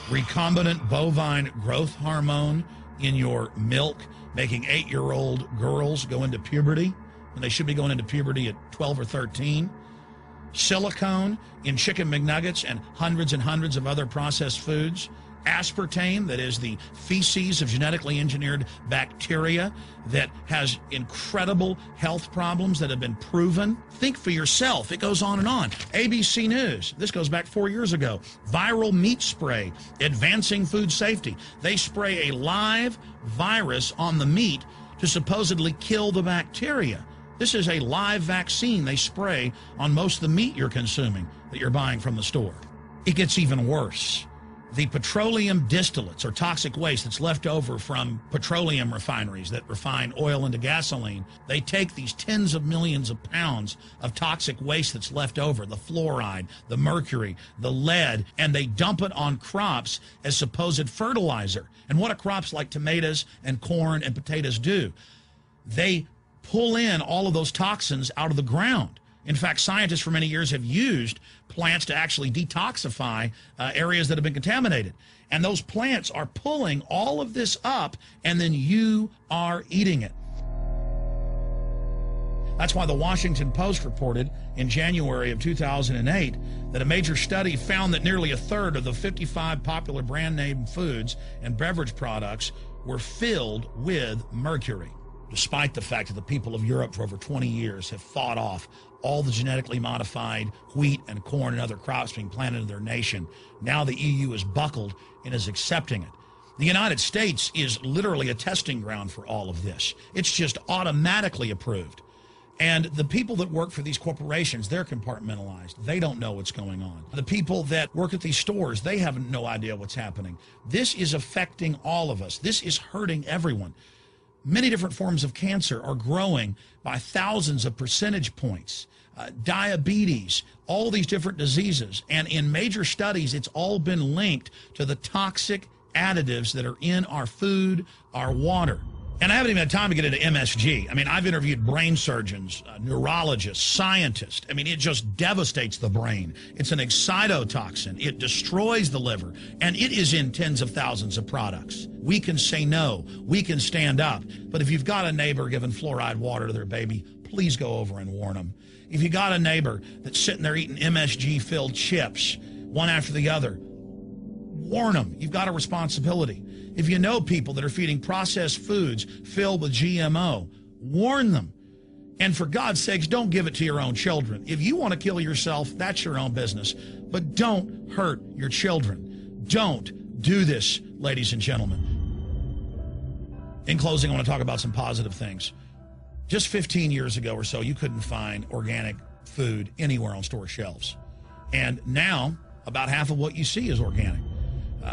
recombinant bovine growth hormone in your milk, making 8-year-old girls go into puberty when they should be going into puberty at 12 or 13. Silicone in chicken McNuggets and hundreds of other processed foods. Aspartame, that is the feces of genetically engineered bacteria that has incredible health problems that have been proven. Think for yourself. It goes on and on. ABC News, this goes back 4 years ago. Viral meat spray, advancing food safety. They spray a live virus on the meat to supposedly kill the bacteria. This is a live vaccine they spray on most of the meat you're consuming that you're buying from the store. It gets even worse. The petroleum distillates, or toxic waste that's left over from petroleum refineries that refine oil into gasoline, they take these tens of millions of pounds of toxic waste that's left over, the fluoride, the mercury, the lead, and they dump it on crops as supposed fertilizer. And what do crops like tomatoes and corn and potatoes do? They pull in all of those toxins out of the ground. In fact, scientists for many years have used plants to actually detoxify areas that have been contaminated. And those plants are pulling all of this up, and then you are eating it. That's why the Washington Post reported in January of 2008 that a major study found that nearly a third of the 55 popular brand name foods and beverage products were filled with mercury. Despite the fact that the people of Europe for over 20 years have fought off all the genetically modified wheat and corn and other crops being planted in their nation, now the EU is buckled and is accepting it. The United States is literally a testing ground for all of this. It's just automatically approved. And the people that work for these corporations, they're compartmentalized. They don't know what's going on. The people that work at these stores, they have no idea what's happening. This is affecting all of us. This is hurting everyone. Many different forms of cancer are growing by thousands of percentage points. Diabetes, all these different diseases. And in major studies, it's all been linked to the toxic additives that are in our food, our water. And I haven't even had time to get into MSG. I mean, I've interviewed brain surgeons, neurologists, scientists. I mean, it just devastates the brain. It's an excitotoxin. It destroys the liver, and it is in tens of thousands of products. We can say no. We can stand up. But if you've got a neighbor giving fluoride water to their baby, please go over and warn them. If you got a neighbor that's sitting there eating MSG-filled chips, one after the other, warn them. You've got a responsibility. If you know people that are feeding processed foods filled with GMO, warn them. And for God's sakes, don't give it to your own children. If you want to kill yourself, that's your own business. But don't hurt your children. Don't do this, ladies and gentlemen. In closing, I want to talk about some positive things. Just 15 years ago or so, you couldn't find organic food anywhere on store shelves. And now, about half of what you see is organic.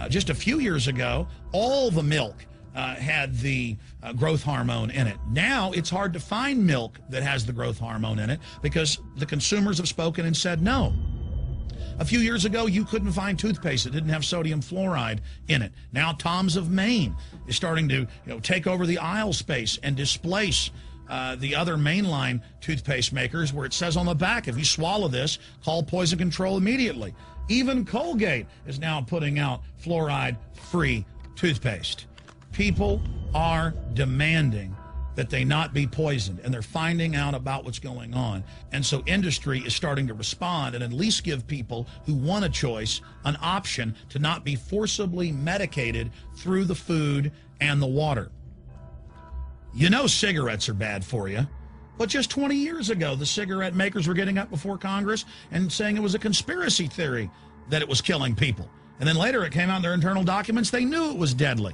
Just a few years ago, all the milk had the growth hormone in it. Now it's hard to find milk that has the growth hormone in it because the consumers have spoken and said no. A few years ago, you couldn't find toothpaste that didn't have sodium fluoride in it. Now Tom's of Maine is starting to take over the aisle space and displace the other mainline toothpaste makers, where it says on the back, if you swallow this, call poison control immediately. Even Colgate is now putting out fluoride-free toothpaste. People are demanding that they not be poisoned, and they're finding out about what's going on. And so industry is starting to respond and at least give people who want a choice an option to not be forcibly medicated through the food and the water. You know cigarettes are bad for you. But just 20 years ago, the cigarette makers were getting up before Congress and saying it was a conspiracy theory that it was killing people. And then later it came out in their internal documents, they knew it was deadly.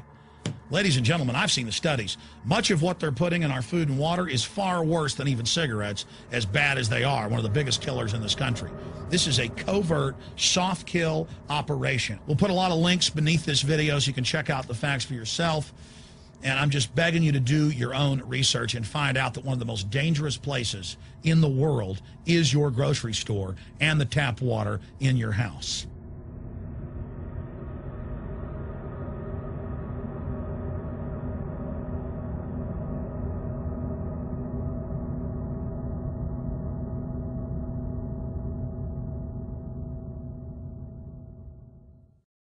Ladies and gentlemen, I've seen the studies. Much of what they're putting in our food and water is far worse than even cigarettes, as bad as they are, one of the biggest killers in this country. This is a covert, soft kill operation. We'll put a lot of links beneath this video so you can check out the facts for yourself. And I'm just begging you to do your own research and find out that one of the most dangerous places in the world is your grocery store and the tap water in your house.